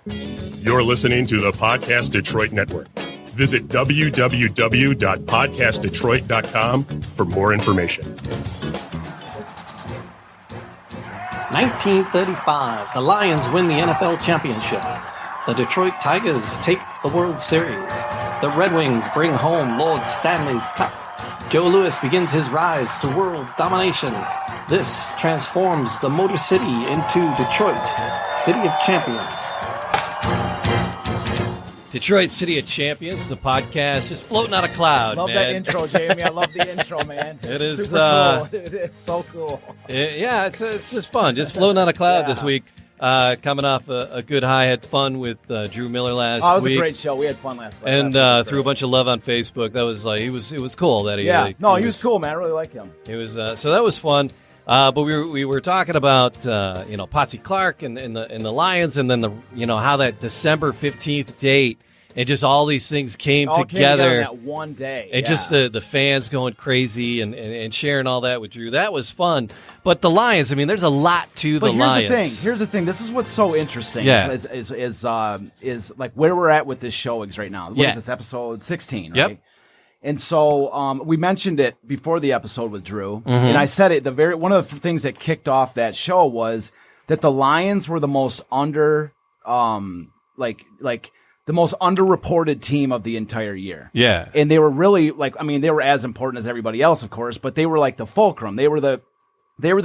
You're listening to the Podcast Detroit Network. Visit www.podcastdetroit.com for more information. 1935, the Lions win the NFL championship. The Detroit Tigers take the World Series. The Red Wings bring home Lord Stanley's Cup. Joe Louis begins his rise to world domination. This transforms the Motor City into Detroit, City of Champions. Detroit City of Champions, the podcast is floating on a cloud, love man. that intro, Jamie. I love the intro, man. It is super cool. It's so cool. It's just fun. Just floating on a cloud this week. Coming off a good high. Had fun with Drew Miller last week. It was a great show. We had fun last night. And threw a bunch of love on Facebook. That was like, it was cool that he. He was cool, man. I really like him. It was so that was fun. But we were talking about Potsy Clark and the Lions, and then the how that December 15th date and just all these things came together that one day, and just the fans going crazy and sharing all that with Drew. That was fun. But the Lions, I mean, there's a lot to the Lions. Here's the thing. This is what's so interesting. Is like where we're at with this show right now. What is this, episode 16? Right? Yep. And so we mentioned it before the episode with Drew, and I said it. One of the things that kicked off that show was that the Lions were the most the most underreported team of the entire year. Yeah, and they were really they were as important as everybody else, of course, but they were like the fulcrum. They were the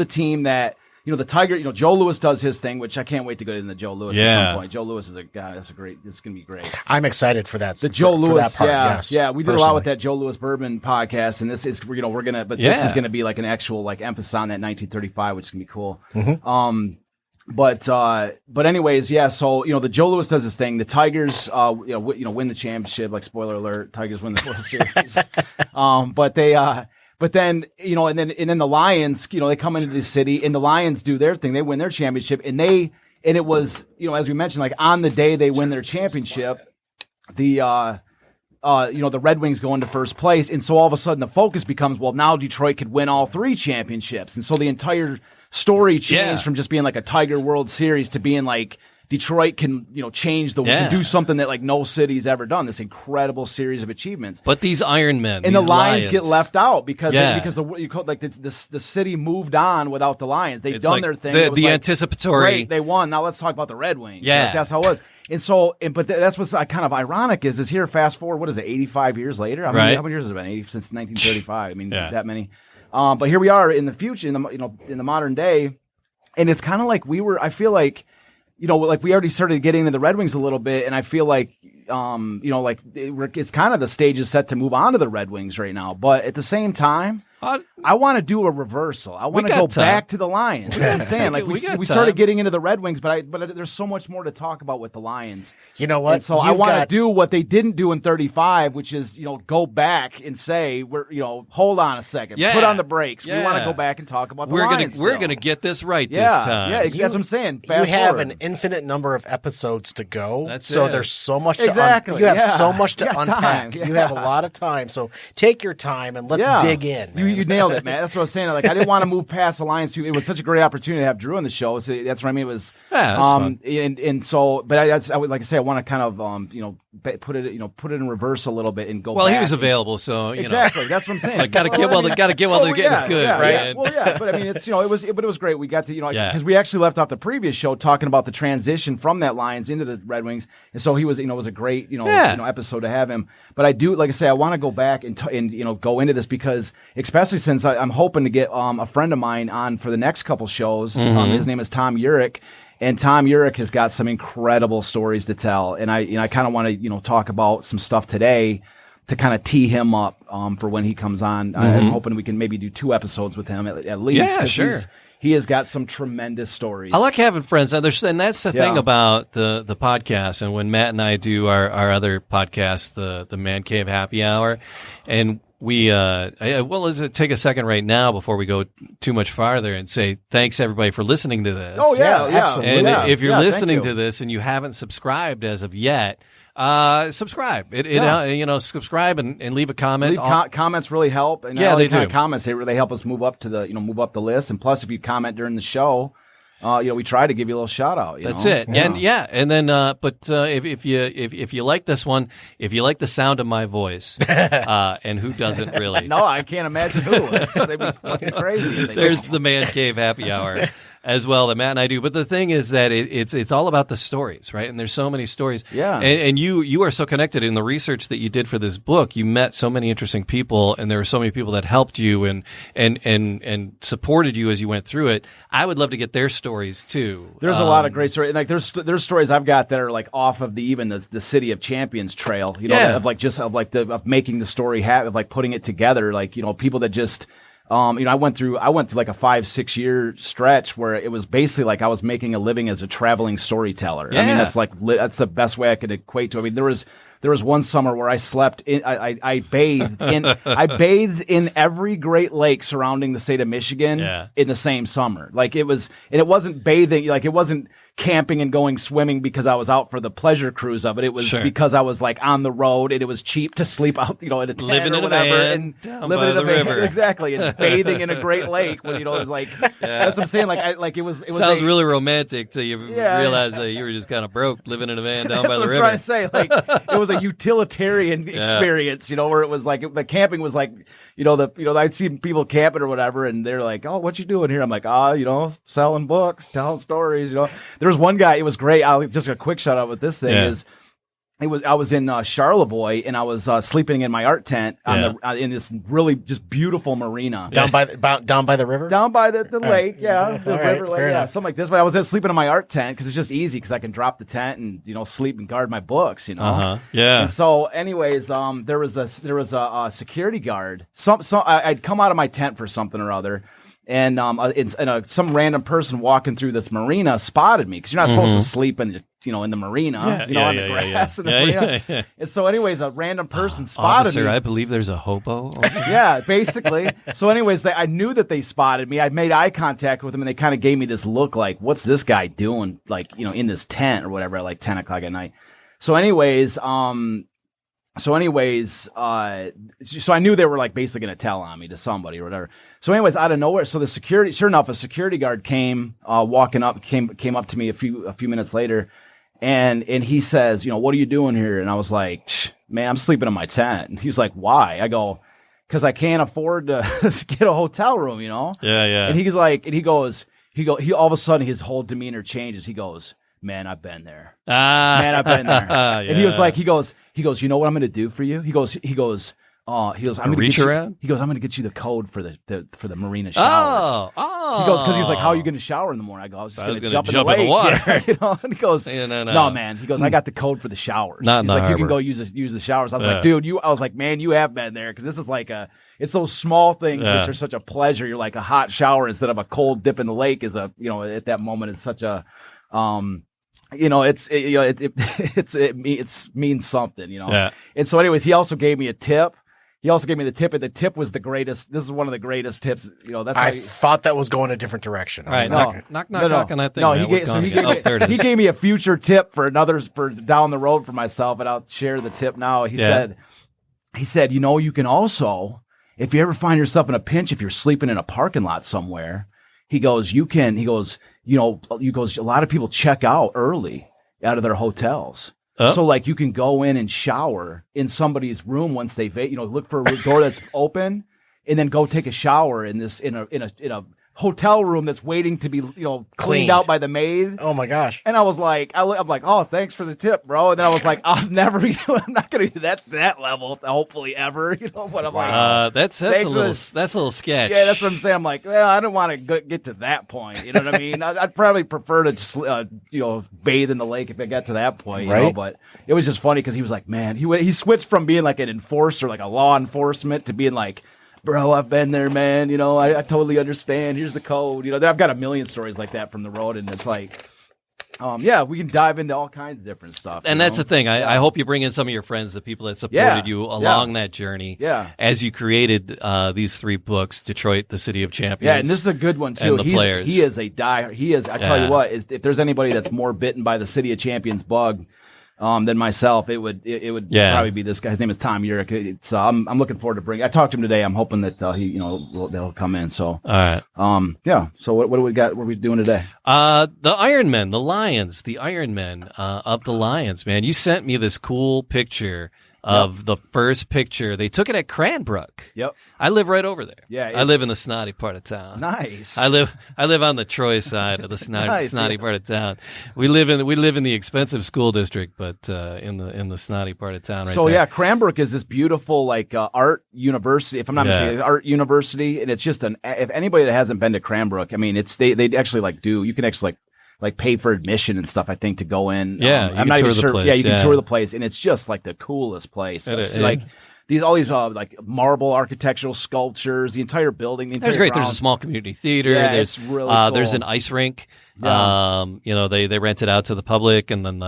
team that. The Tiger, Joe Louis does his thing, which I can't wait to get into Joe Louis at some point. Joe Louis is a guy. It's going to be great. I'm excited for that. The Joe Louis, that part, yes. Yeah. We did a lot with that Joe Louis Bourbon podcast, and this is, this is going to be like an actual emphasis on that 1935, which is going to be cool. Mm-hmm. But anyways, yeah. So the Joe Louis does his thing. The Tigers, win the championship. Like spoiler alert, Tigers win the World Series. But then, and then the Lions, they come into the city and the Lions do their thing. They win their championship and it was, as we mentioned, like on the day they win their championship, the Red Wings go into first place. And so all of a sudden the focus becomes, well, now Detroit could win all three championships. And so the entire story changed from just being like a Tiger World Series to being like, Detroit can, change can do something that like no city's ever done. This incredible series of achievements. But these Iron Men and the Lions get left out because the city moved on without the Lions. They've done their thing. The anticipatory. Great, they won. Now let's talk about the Red Wings. Yeah, that's how it was. And so, but that's what's kind of ironic is here. Fast forward, what is it? 85 years later. How many years has it been? Since 1935. I mean, that many. But here we are in the future, in the modern day, and it's kind of like I feel like. We already started getting into the Red Wings a little bit, and I feel like, it's kind of the stage is set to move on to the Red Wings right now. But at the same time, I want to do a reversal. I want to go back to the Lions. That's what I'm saying. Like we started getting into the Red Wings, but there's so much more to talk about with the Lions. You know what? And so I want to do what they didn't do in 35, which is go back and say hold on a second, put on the brakes. We want to go back and talk about the Lions. We're gonna get this right this time. Yeah, that's what I'm saying. You have an infinite number of episodes to go, there's so much. You have so much to unpack. Time. You have a lot of time, so take your time and let's dig in. Man. You nailed it, man. That's what I was saying. Like I didn't want to move past the Lions too. It was such a great opportunity to have Drew on the show. So that's what I mean. It was fun. And so, but I would like to say I want to kind of put it in reverse a little bit and go. Well, back. He was available, so exactly. That's what I'm saying. Like, gotta get while the getting's good, right? Yeah. Well, yeah, but I mean, it's it was great. We got to because we actually left off the previous show talking about the transition from that Lions into the Red Wings, and so he was it was a great episode to have him. But I do like I say I want to go back and go into this because especially since I'm hoping to get a friend of mine on for the next couple shows. His name is Tom Urich. And Tom Urich has got some incredible stories to tell, and I kind of want to talk about some stuff today to kind of tee him up for when he comes on. I'm hoping we can maybe do 2 episodes with him at least. Yeah, sure. He has got some tremendous stories. I like having friends, and that's the thing about the podcast. And when Matt and I do our other podcast, the Man Cave Happy Hour, and we let's take a second right now before we go too much farther and say thanks everybody for listening to this. Oh yeah, absolutely. And if you're listening to this and you haven't subscribed as of yet, subscribe. Subscribe and leave a comment. Comments really help. And they do. Comments they help us move up to the move up the list. And plus, if you comment during the show, we try to give you a little shout out. That's it. And then, if you like this one, if you like the sound of my voice, and who doesn't really? No, I can't imagine who. They'd be fucking crazy. There's the Man Cave Happy Hour as well that Matt and I do. But the thing is that it's all about the stories, right? And there's so many stories. Yeah. And you are so connected in the research that you did for this book. You met so many interesting people, and there were so many people that helped you and supported you as you went through it. I would love to get their stories too. There's a lot of great stories. Like there's stories I've got that are like off of the City of Champions trail. Of making the story happen, of like putting it together. Like people that just. I went through like a 5-6 year stretch where it was basically like I was making a living as a traveling storyteller. Yeah. I mean, that's the best way I could equate to. I mean, there was one summer where I slept in, I bathed in every Great Lake surrounding the state of Michigan in the same summer. Like it wasn't bathing, like it wasn't camping and going swimming because I was out for the pleasure cruise of it. It was because I was like on the road and it was cheap to sleep out, in a tent living or in whatever, a van, and living in a van, river. exactly, and bathing in a Great Lake when it was like that's what I'm saying. Like it was sounds really romantic till you realize that you were just kind of broke living in a van down by the river. That's what I'm trying to say. Like it was a utilitarian experience, where it was like the camping was like, I'd seen people camping or whatever, and they're like, "Oh, what you doing here?" I'm like, selling books, telling stories. There was one guy. It was great. I'll just a quick shout out with this thing is. I was in Charlevoix and I was sleeping in my art tent in this really just beautiful marina down by the river, down by the lake, the river lake, enough. something like this. But I was sleeping in my art tent because it's just easy because I can drop the tent and sleep and guard my books, And so, anyways, there was a security guard. I'd come out of my tent for something or other. And some random person walking through this marina spotted me because you're not supposed to sleep in the marina, on the grass in the marina. And so, anyways, a random person spotted officer, me. I believe there's a hobo. Yeah, basically. So, anyways, I knew that they spotted me. I made eye contact with them, and they kind of gave me this look like, "What's this guy doing?" Like, in this tent or whatever at like 10 o'clock at night. So, anyways, so I knew they were like basically going to tell on me to somebody or whatever. So anyways, out of nowhere, so sure enough, a security guard came walking up, came up to me a few minutes later, and he says, "What are you doing here?" And I was like, "Man, I'm sleeping in my tent." And he's like, "Why?" I go, "Because I can't afford to get a hotel room, Yeah. And he's like, he all of a sudden his whole demeanor changes. He goes, "Man, I've been there. Man, I've been there." And he was like, he goes, "You know what I'm going to do for you?" He goes, I'm going to reach around. He goes, "I'm going to get you the code for the marina showers." Oh. He goes, because he was like, "How are you going to shower in the morning?" I go, "I was just going to jump in the in the water." Yeah, And he goes, No, man." He goes, "I got the code for the showers." Not in He's the like, "You can harbor. go use the showers." I was like, "Dude, I was like, man, you have been there because this is like it's those small things which are such a pleasure. You're like a hot shower instead of a cold dip in the lake is at that moment it's such a it means something, Yeah. And so, anyways, he also gave me a tip. He also gave me the tip, and the tip was the greatest. This is one of the greatest tips. That's I thought that was going a different direction. All right, knock on that thing. No, he gave me a future tip for down the road for myself, and I'll share the tip now. He said, you can also, if you ever find yourself in a pinch, if you're sleeping in a parking lot somewhere, a lot of people check out early out of their hotels. Oh. So like you can go in and shower in somebody's room once they look for a door that's open and then go take a shower in a hotel room that's waiting to be cleaned out by the maid. Oh my gosh. And I was like, I'm like, "Oh, thanks for the tip, bro." And then I was like, I'm not going to do that level, hopefully ever, But I'm like, that's a little sketch. Yeah, that's what I'm saying. I'm like, well, I don't want to get to that point. You know what I mean? I'd probably prefer to just, bathe in the lake if it got to that point, right? But it was just funny because he was like, man, he switched from being like an enforcer, like a law enforcement, to being like, "Bro, I've been there, man. I totally understand. Here's the code." I've got a million stories like that from the road, and it's like, we can dive into all kinds of different stuff. And that's the thing. I hope you bring in some of your friends, the people that supported you along that journey. Yeah. As you created these 3 books, Detroit, the City of Champions. Yeah, and this is a good one too. And the players. He is a die. I tell you what, if there's anybody that's more bitten by the City of Champions bug than myself, it would probably be this guy. His name is Tom Urich. It's I'm looking forward to bring. I talked to him today. I'm hoping that they'll come in. So all right. So what do we got? What are we doing today? The Iron Men, the Lions, the Iron Men of the Lions. Man, you sent me this cool picture of the first picture. They took it at Cranbrook. Yep. I live right over there. Yeah. I live in the snotty part of town. Nice. I live on the Troy side of the snotty part of town. We live in the expensive school district, but in the snotty part of town right there. Cranbrook is this beautiful art university, if I'm not mistaken, art university, and it's just if anybody that hasn't been to Cranbrook, I mean, it's they actually you can actually pay for admission and stuff, I think, to go in. Yeah, I'm not even sure. place. Yeah, you can tour the place, and it's just like the coolest place. It's all these marble architectural sculptures, the entire building. There's great. There's a small community theater. Yeah, there's it's really cool. There's an ice rink. Yeah. They rent it out to the public, and then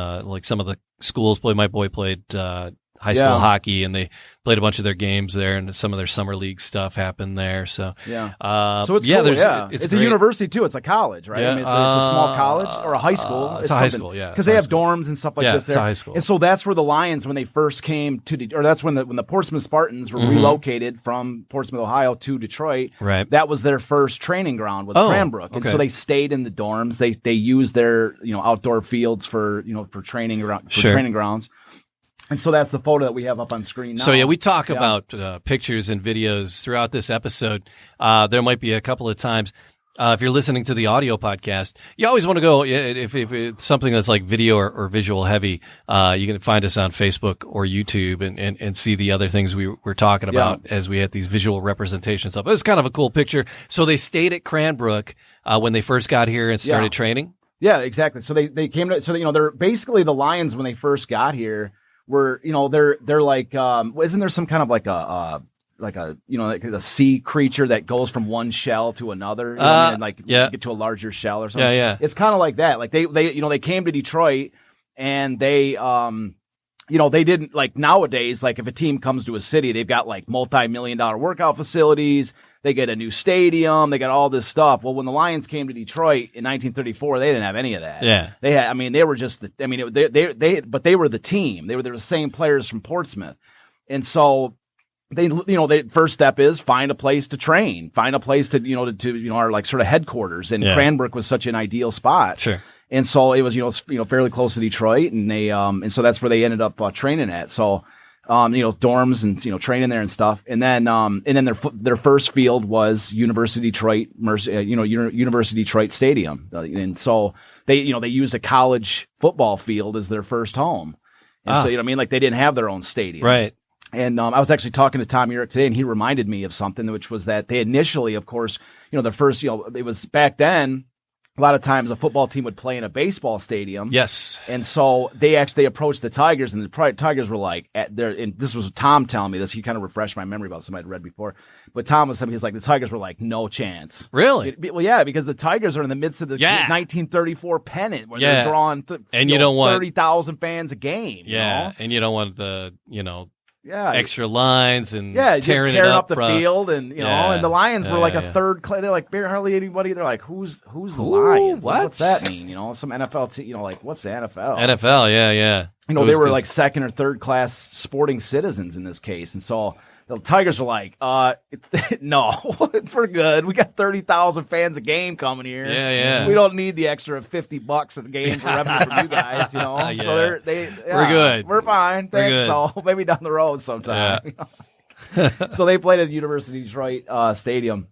some of the schools play. My boy played high school hockey, and they played a bunch of their games there, and some of their summer league stuff happened there. So so it's cool. It's a university too. It's a college, right? Yeah. I mean, it's a small college or a high school. It's a high school, because they have dorms and stuff like this. It's a high school, and so that's where the Lions, when they first came to, or that's when the Portsmouth Spartans were relocated from Portsmouth, Ohio, to Detroit. Right. That was their first training ground, was Cranbrook, and so they stayed in the dorms. They used their outdoor fields for training training grounds. And so that's the photo that we have up on screen now. So we talk about pictures and videos throughout this episode. There might be a couple of times, if you're listening to the audio podcast, you always want to go, if it's something that's like video or visual heavy, you can find us on Facebook or YouTube and see the other things we're talking about as we had these visual representations of. It was kind of a cool picture. So they stayed at Cranbrook when they first got here and started training? Yeah, exactly. So they came to, they're basically the Lions when they first got here. Were they're like isn't there some kind of like a a sea creature that goes from one shell to another get to a larger shell or something? Yeah. It's kind of like that. Like they came to Detroit and they they didn't, like nowadays, like if a team comes to a city, they've got like multi-million-dollar workout facilities, they get a new stadium, they got all this stuff. Well, when the Lions came to Detroit in 1934, they didn't have any of that. Yeah. They had, they were just, but they were the team. They were the same players from Portsmouth. And so the first step is find a place to train, find a place to our like sort of headquarters. And Cranbrook was such an ideal spot. Sure. And so it was, fairly close to Detroit, and they, and so that's where they ended up training at. So, dorms and training there and stuff. And then their first field was University Detroit, University Detroit Stadium. And so they used a college football field as their first home. And so like they didn't have their own stadium, right? And I was actually talking to Tom Urich today, and he reminded me of something, which was that they initially, of course, the first, it was back then. A lot of times a football team would play in a baseball stadium. Yes. And so they approached the Tigers, and the Tigers were like, and this was Tom telling me this. He kind of refreshed my memory about something I'd read before. But Tom was telling me, he's like, the Tigers were like, no chance. Really? Well, yeah, because the Tigers are in the midst of the 1934 pennant where they're drawing and you don't want 30,000 fans a game. Yeah. And you don't want the, extra lines and tearing up the front. field, and and the Lions were like a third. They're like hardly anybody. They're like, who's the Lions? What's that mean? Some NFL team. Like, what's the NFL? NFL, yeah. They were like second or third class sporting citizens in this case, and so the Tigers are like, no, we're good. We got 30,000 fans a game coming here. Yeah. We don't need the extra $50 a game for revenue from you guys, So we're good. We're fine. Thanks. Good. So maybe down the road sometime. Yeah. So they played at University Detroit Stadium,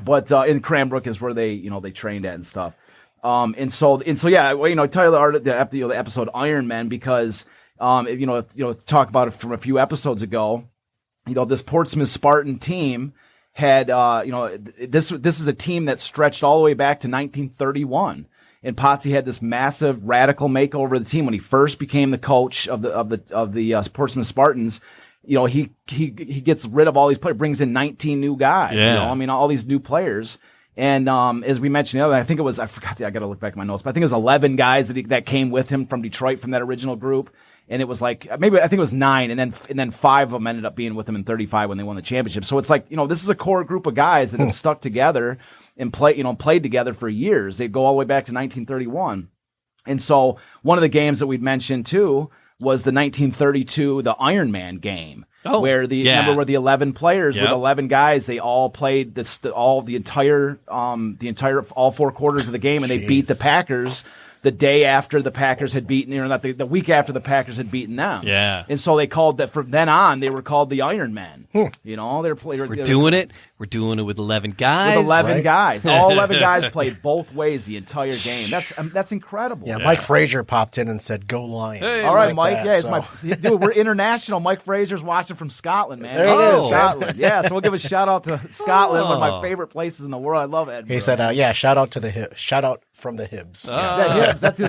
but in Cranbrook is where they trained at and stuff. And so title the episode Iron Men, because talk about it from a few episodes ago. This Portsmouth Spartan team had, this is a team that stretched all the way back to 1931. And Potsy had this massive radical makeover of the team when he first became the coach of the Portsmouth Spartans. He gets rid of all these players, brings in 19 new guys. Yeah. All these new players. And as we mentioned, I think it was, I forgot, I got to look back at my notes, but I think it was 11 guys that came with him from Detroit from that original group. And it was like, I think it was 9, and then 5 of them ended up being with him in 35 when they won the championship. So it's like, this is a core group of guys that have stuck together and played together for years. They go all the way back to 1931. And so one of the games that we'd mentioned too was the 1932 the Iron Man game. Oh, where remember where the 11 players with 11 guys, they all played all 4 quarters of the game, and they beat the Packers the day after the Packers had beaten, not the week after the Packers had beaten them. Yeah. And so they called that from then on, they were called the Iron Men. We're doing it. We're doing it with 11 guys. With 11 guys. All 11 guys played both ways the entire game. That's incredible. Yeah, Mike Frazier popped in and said, "Go Lions." Hey, all right, Mike. Dude, we're international. Mike Frazier's watching from Scotland, man. There it is, Scotland. Yeah, so we'll give a shout out to Scotland, one of my favorite places in the world. I love Edinburgh. He said, shout out from the Hibs. Hibs. That's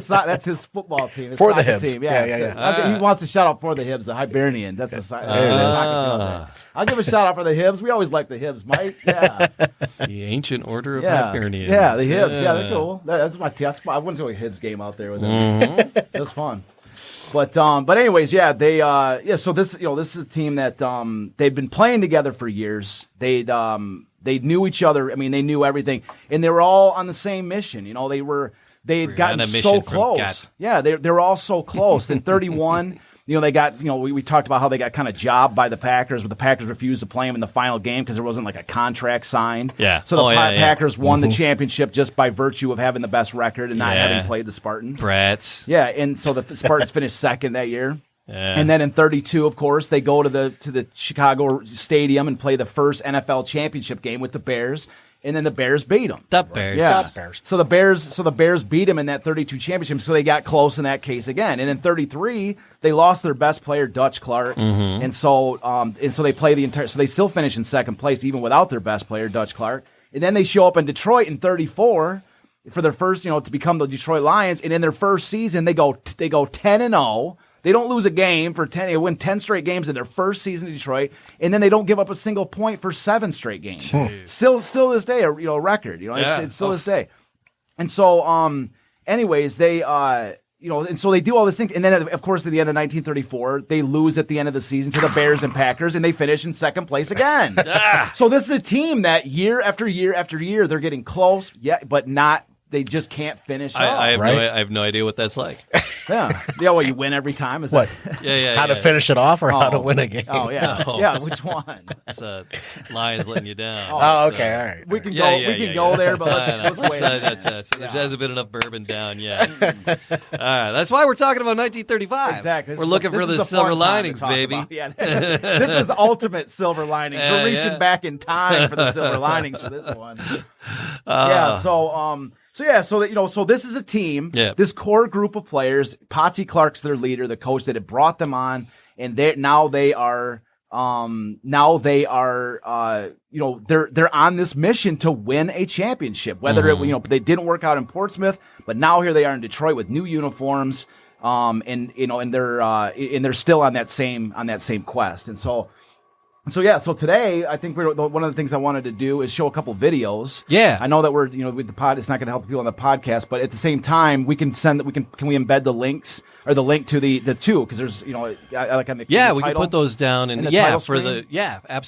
his football team. For the Hibs. Team. Yeah. He wants to shout out for the Hibs, the Hibernian. That's the side. I'll give a shout out for the Hibs. We always like the Hibs, Mike. Yeah. The Ancient Order of Hibernians. Yeah, the Hibs. Yeah, they're cool. That's my team. I went to a Hibs game out there with them. It was fun. But anyways, they so this is a team that they've been playing together for years. They knew each other. I mean, they knew everything, and they were all on the same mission. They had gotten so close. Yeah, they're all so close. In 31, they got, we talked about how they got kind of jobbed by the Packers, where the Packers refused to play them in the final game because there wasn't like a contract signed. Yeah. So the Packers won the championship just by virtue of having the best record and not having played the Spartans. Brats. Yeah, and so the Spartans finished second that year. Yeah. And then in 32, of course, they go to the Chicago Stadium and play the first NFL championship game with the Bears. And then the Bears beat them. The Bears. Yeah. The Bears. So the Bears beat them in that 32 championship. So they got close in that case again. And in 33, they lost their best player, Dutch Clark. And so they play the entire. So they still finish in second place even without their best player, Dutch Clark. And then they show up in Detroit in 34 for their first, to become the Detroit Lions. And in their first season, they go 10-0. They don't lose a game for 10. They win 10 straight games in their first season in Detroit, and then they don't give up a single point for 7 straight games. Still this day, a record. It's still this day. And so, anyways, they, and so they do all these things, and then of course at the end of 1934, they lose at the end of the season to the Bears and Packers, and they finish in second place again. So this is a team that year after year after year they're getting close, but not. They just can't finish off. I have no idea what that's like. Yeah. Well, you win every time. Is what? How to finish it off or how to win a game? Oh, yeah. No. Yeah, which one? It's Lions letting you down. Okay, all right. We can go there, but let's wait. There hasn't been enough bourbon down yet. All right, that's why we're talking about 1935. Exactly. We're looking for the silver linings, baby. Yeah. This is ultimate silver linings. We're reaching back in time for the silver linings for this one. So this is a team, this core group of players. Potsy Clark's their leader, the coach that had brought them on, and they're on this mission to win a championship. Whether they didn't work out in Portsmouth, but now here they are in Detroit with new uniforms, and they're still on that same quest, and so. So today, I think one of the things I wanted to do is show a couple videos. Yeah. I know that we're, with the pod, it's not going to help the people on the podcast, but at the same time, can we embed the links or the link to the two? Because there's, like on the title, we can put those down and absolutely. Yeah. And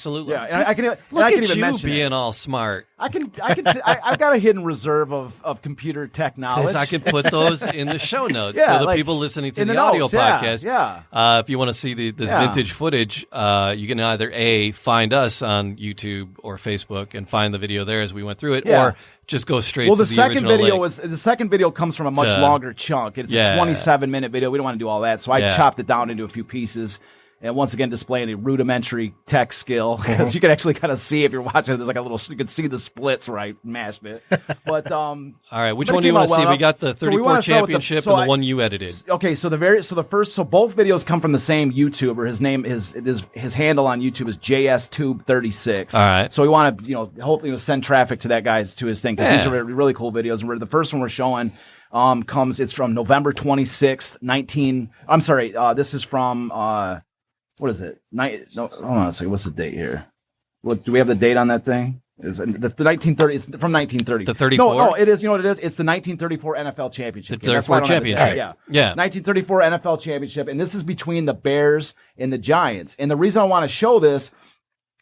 I can even mention being all smart. I've got a hidden reserve of computer tech knowledge. Because I can put those in the show notes so the people listening to the audio podcast, if you want to see this vintage footage, you can either find us on YouTube or Facebook and find the video there as we went through it, or just go straight to the second original video. The second video comes from a much longer chunk. It's a 27-minute video. We don't want to do all that, so I chopped it down into a few pieces. And once again, displaying a rudimentary tech skill, because you can actually kind of see if you're watching it. There's like you can see the splits where I mashed it. But all right, which one do you want to see? We got the 34 championship and the one you edited. Okay, so both videos come from the same YouTuber. His name his handle on YouTube is JSTube36. All right, so we want to hopefully send traffic to that guy to his thing, because these are really cool videos. And the first one we're showing it's from November 26th, this is from what is it? Hold on a second. What's the date here? What do we have the date on that thing? Is the 1930? It's from 1930. The 34? No, it is. You know what it is? It's the 1934 NFL championship. The 34 championship. Yeah. 1934 NFL championship, and this is between the Bears and the Giants. And the reason I want to show this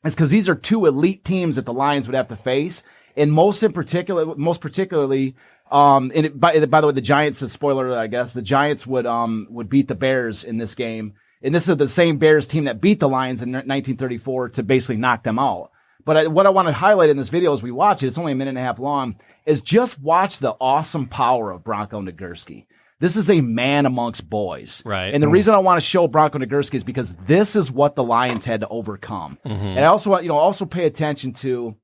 is because these are two elite teams that the Lions would have to face. And most particularly, and by the way, the Giants, a spoiler, I guess, the Giants would beat the Bears in this game. And this is the same Bears team that beat the Lions in 1934 to basically knock them out. But what I want to highlight in this video as we watch it, it's only a minute and a half long, is just watch the awesome power of Bronko Nagurski. This is a man amongst boys. Right. And the reason I want to show Bronko Nagurski is because this is what the Lions had to overcome. Mm-hmm. And I also want, also pay attention to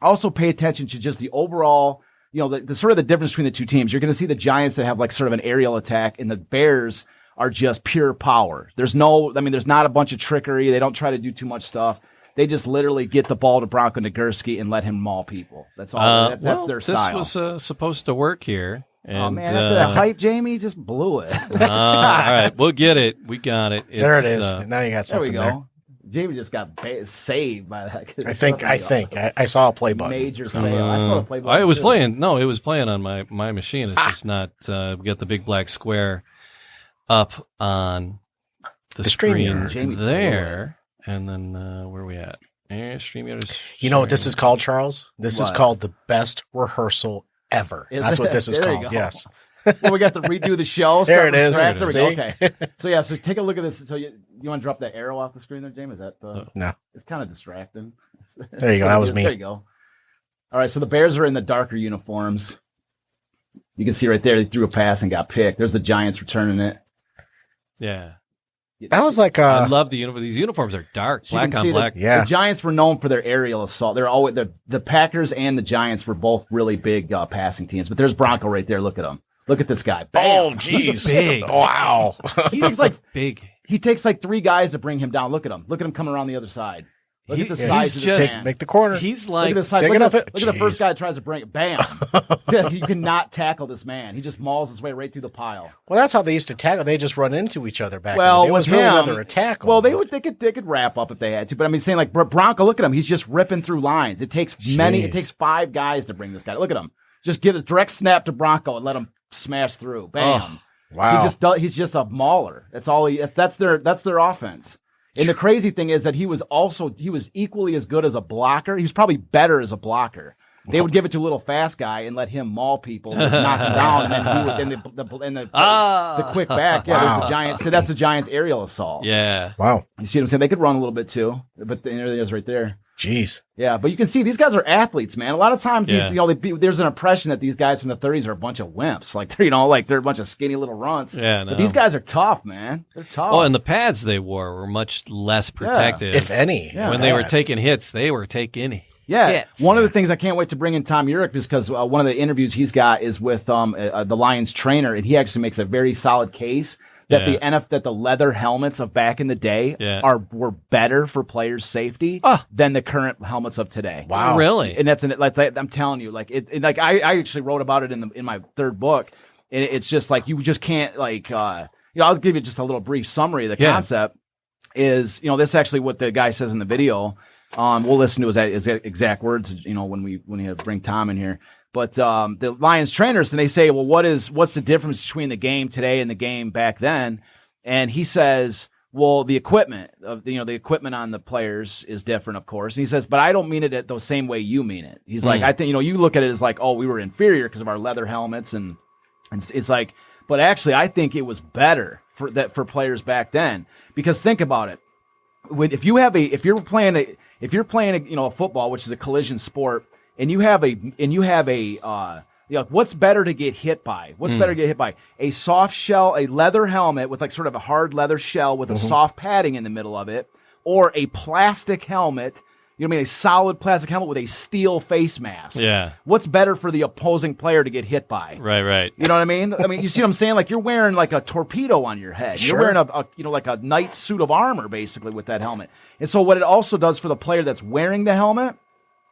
just the overall, the sort of the difference between the two teams. You're going to see the Giants that have like sort of an aerial attack, and the Bears are just pure power. There's not a bunch of trickery. They don't try to do too much stuff. They just literally get the ball to Bronko Nagurski and let him maul people. That's all. That's their style. This was supposed to work here. And, oh, man, after that hype, Jamie just blew it. all right, we'll get it. We got it. There it is. Now you got something there. We go. There. Jamie just got saved by that. I think. I saw a play button. Major fail. I saw the play button. It was playing. No, it was playing on my machine. It's just not. We got the big black square up on the screen there. And then where are we at? StreamYard. You know what this is called, Charles? This is called the best rehorsal ever. That's what this is called. Yes. Well, we got to redo the show. There it is. There we go. Okay. So take a look at this. So you want to drop that arrow off the screen there, James? Is that no? It's kind of distracting. There you go. That was me. There you go. All right. So the Bears are in the darker uniforms. You can see right there, they threw a pass and got picked. There's the Giants returning it. Yeah. That was like I love the uniform. These uniforms are dark, black on black. The Giants were known for their aerial assault. They're always the Packers and the Giants were both really big passing teams. But there's Bronko right there. Look at him. Look at this guy. Bam. Oh, jeez. Big. Wow. He's like big. He takes like 3 guys to bring him down. Look at him. Look at him coming around the other side. Look at the size of this man. Make the corner. He's like, look at the first guy that tries to bring it. Bam. You cannot tackle this man. He just mauls his way right through the pile. Well, that's how they used to tackle. They just run into each other back then. It was with really him, another attack. Well, they could wrap up if they had to. But I mean, saying like Bronko, look at him. He's just ripping through lines. It takes 5 guys to bring this guy. Look at him. Just get a direct snap to Bronko and let him smash through. Bam. Oh, wow. He's just a mauler. That's all that's their offense. And the crazy thing is that he was equally as good as a blocker. He was probably better as a blocker. They would give it to a little fast guy and let him maul people, knock him down, and then he would the quick back. Yeah, there's the Giants. So that's the Giants' aerial assault. Yeah. Wow. You see what I'm saying? They could run a little bit too, but there it is right there. Jeez. Yeah, but you can see these guys are athletes, man. A lot of times, there's an impression that these guys from the 30s are a bunch of wimps, like they're a bunch of skinny little runts. Yeah, no. But these guys are tough, man. They're tough. Oh, and the pads they wore were much less protective, if any. Yeah, when they were taking hits, they were taking. Yeah, hits. One of the things I can't wait to bring in Tom Urich because one of the interviews he's got is with the Lions trainer, and he actually makes a very solid case that that the leather helmets of back in the day were better for players' safety than the current helmets of today. Wow, really? And I'm telling you, I actually wrote about it in my 3rd book, and it's just like you just can't I'll give you just a little brief summary of the concept. Is this is actually what the guy says in the video. We'll listen to his exact words, when we bring Tom in here. But the Lions trainers, and they say, well, what's the difference between the game today and the game back then? And he says, well, the equipment the equipment on the players is different, of course. And he says, but I don't mean it the same way you mean it. He's like, I think you look at it as like, oh, we were inferior because of our leather helmets, and it's like, but actually, I think it was better for players back then because think about it. If you're playing a football, which is a collision sport, and you have a what's better to get hit by? What's better to get hit by? A soft shell, a leather helmet with like sort of a hard leather shell with a soft padding in the middle of it, or a plastic helmet. A solid plastic helmet with a steel face mask. Yeah. What's better for the opposing player to get hit by? Right. You know what I mean? You see what I'm saying? Like you're wearing like a torpedo on your head. Sure. You're wearing like a knight suit of armor basically with that helmet. And so what it also does for the player that's wearing the helmet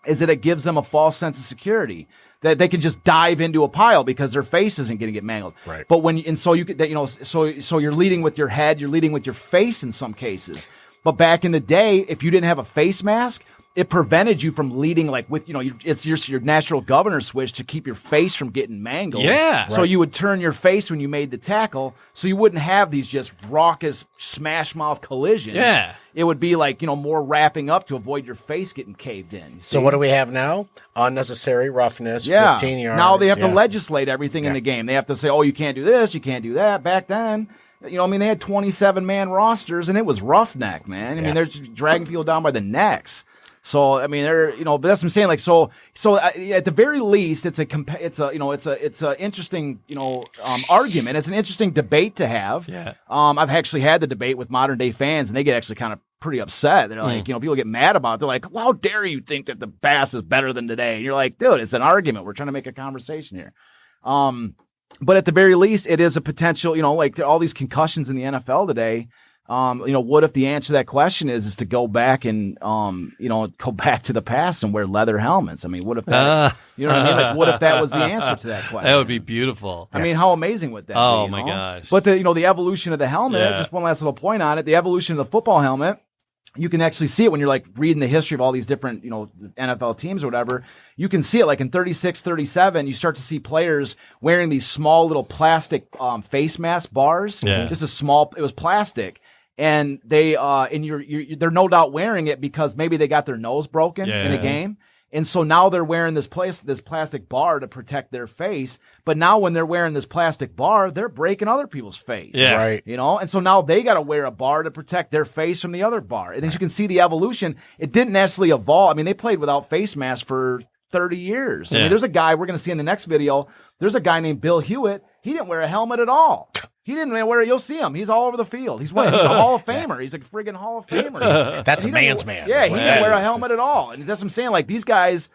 is that it gives them a false sense of security that they can just dive into a pile because their face isn't going to get mangled. Right. But so you're leading with your head, you're leading with your face in some cases. But back in the day, if you didn't have a face mask, it prevented you from leading like with, it's your natural governor switch to keep your face from getting mangled. Yeah. So you would turn your face when you made the tackle, so you wouldn't have these just raucous smash mouth collisions. Yeah. It would be like, more wrapping up to avoid your face getting caved in. So what do we have now? Unnecessary roughness, 15 yards. Now they have to legislate everything in the game. They have to say, oh, you can't do this, you can't do that. Back then, they had 27-man rosters, and it was roughneck, man. I mean, they're dragging people down by the necks. So I mean, but that's what I'm saying. Like, so at the very least, it's a interesting, argument. It's an interesting debate to have. Yeah. I've actually had the debate with modern day fans, and they get actually kind of pretty upset. They're like, people get mad about it. They're like, well, how dare you think that the bass is better than today? And you're like, dude, it's an argument. We're trying to make a conversation here. But at the very least, it is a potential, like all these concussions in the NFL today. What if the answer to that question is to go back and, go back to the past and wear leather helmets? I mean, what if that, you know what I mean? Like, what if that was the answer to that question? That would be beautiful. I mean, how amazing would that be? Oh my gosh. But the evolution of the helmet, just one last little point on it, the evolution of the football helmet, you can actually see it when you're like reading the history of all these different, NFL teams or whatever. You can see it like in 36, 37, you start to see players wearing these small little plastic, face mask bars. Yeah. Just it was plastic. And they, they're no doubt wearing it because maybe they got their nose broken in a game. And so now they're wearing this plastic bar to protect their face. But now when they're wearing this plastic bar, they're breaking other people's face. Yeah. Right. And so now they got to wear a bar to protect their face from the other bar. And as you can see the evolution, it didn't necessarily evolve. I mean, they played without face masks for 30 years. I mean, there's a guy we're going to see in the next video. There's a guy named Bill Hewitt. He didn't wear a helmet at all. He didn't wear it. You'll see him. He's all over the field. He's a Hall of Famer. He's a friggin' Hall of Famer. That's a man's man. Yeah, he didn't wear a helmet at all. And that's what I'm saying. Like these guys,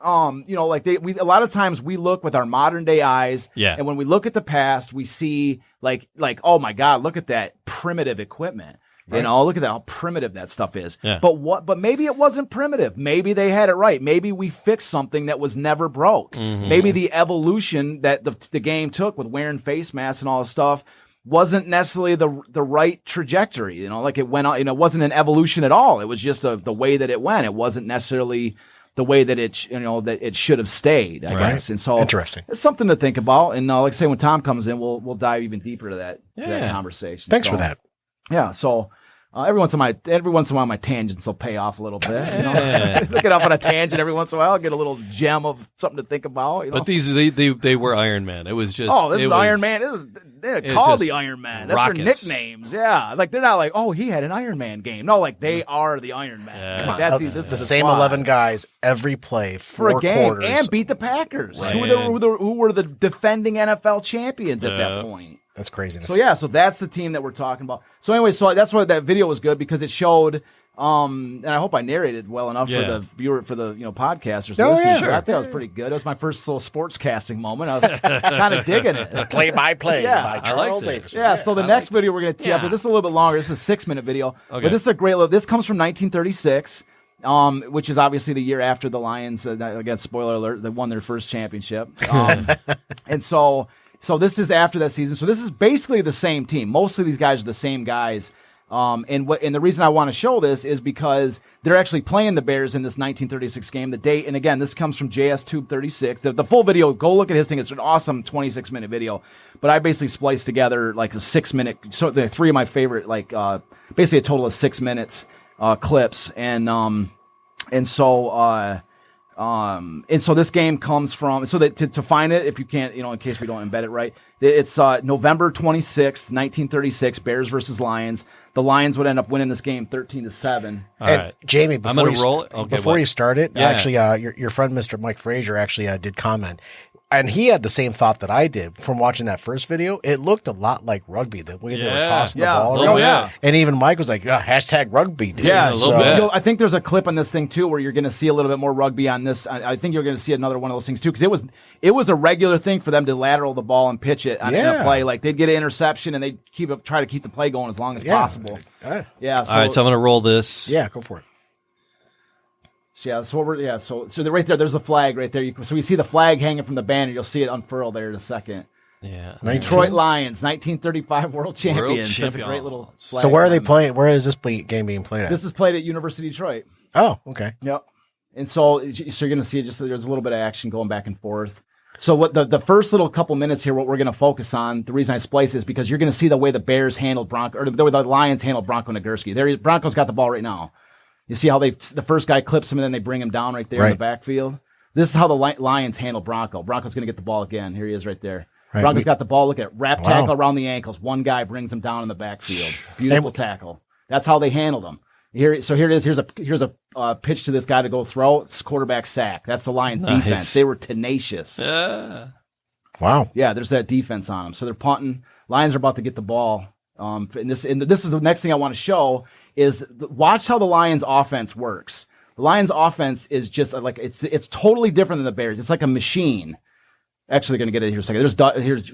a lot of times we look with our modern day eyes. Yeah. And when we look at the past, we see like, oh my God, look at that primitive equipment. Right. Look at how primitive that stuff is. Yeah. But maybe it wasn't primitive. Maybe they had it right. Maybe we fixed something that was never broke. Mm-hmm. Maybe the evolution that the game took with wearing face masks and all this stuff wasn't necessarily the right trajectory. Like it went on, it wasn't an evolution at all. It was just the way that it went. It wasn't necessarily the way that it should have stayed, I guess. And so interesting. It's something to think about. And like I say, when Tom comes in, we'll dive even deeper to that conversation. Thanks for that. Yeah, so every once in a while my tangents will pay off a little bit. Look it up on a tangent every once in a while, I'll get a little gem of something to think about. But these they were Iron Man. It was just this is Iron Man. They're called the Iron Man. That's rockets. their nicknames. Yeah, like they're not like, oh, he had an Iron Man game. No, like they are the Iron Man. Yeah. Come on, That's the same 11 guys every play for a game quarters. and beat the Packers, Right. who were the defending NFL champions at that point. That's crazy. So that's the team that we're talking about. So anyway, that's why that video was good because it showed, and I hope I narrated well enough for the viewer, for the podcasters. Sure. I think that was pretty good. It was my first little sports casting moment. I was kind of digging it. Play-by-play by Charles it. Avison. Yeah, so the next video we're going to tee up, this is a little bit longer. This is a 6-minute video. Okay. But this is a great little, this comes from 1936. Which is obviously the year after the Lions, again, spoiler alert, they won their first championship. And so this is after that season. So this is basically the same team. Most of these guys are the same guys. And the reason I want to show this is because they're actually playing the Bears in this 1936 game. The date, and again, this comes from JS Tube 36. The full video, go look at his thing. It's an awesome 26-minute video. But I basically spliced together like a 6-minute. So they're 3 of my favorite, basically a total of 6 minutes clips. And so this game comes from, so that to find it, if you can't, in case we don't embed it right, it's November 26th, 1936, Bears versus Lions. The Lions would end up winning this game 13-7. All right. Jamie, before you start it, Yeah. actually, your friend Mr. Mike Frazier actually did comment. And he had the same thought that I did from watching that first video. It looked a lot like rugby, the way they were tossing the ball around. Yeah. And even Mike was like, hashtag rugby, dude. Yeah, a little bit. I think there's a clip on this thing too where you're going to see a little bit more rugby on this. I think you're going to see another one of those things too, because it was a regular thing for them to lateral the ball and pitch it in a play. Like they'd get an interception and they'd try to keep the play going as long as possible. Yeah. So, all right, so I'm going to roll this. Yeah, go for it. Yeah, so they're right there. There's the flag right there. So we see the flag hanging from the banner. You'll see it unfurl there in a second. Yeah. Detroit Lions, 1935 world champions. That's a great little flag. So where are they playing? Where is this game being played at? This is played at University of Detroit. Oh, okay. Yep. And so you're going to see just there's a little bit of action going back and forth. So what the first little couple minutes here, what we're going to focus on, the reason I splice is because you're going to see the way the Bears handled Bronko, or the way the Lions handled Bronko Nagurski. Bronco's got the ball right now. You see how the first guy clips him and then they bring him down right there in the backfield? This is how the Lions handle Bronko. Bronco's going to get the ball again. Here he is right there. Right. Bronco's got the ball. Look at it. Wrap tackle around the ankles. One guy brings him down in the backfield. Beautiful tackle. That's how they handled him. Here it is. Here's a pitch to this guy to go throw. It's quarterback sack. That's the Lions defense. They were tenacious. Wow. Yeah, there's that defense on them. So they're punting. Lions are about to get the ball. And this is the next thing I want to show is watch how the Lions offense works. The Lions offense is just like it's totally different than the Bears. It's like a machine. Actually, going to get it here in a second. Here's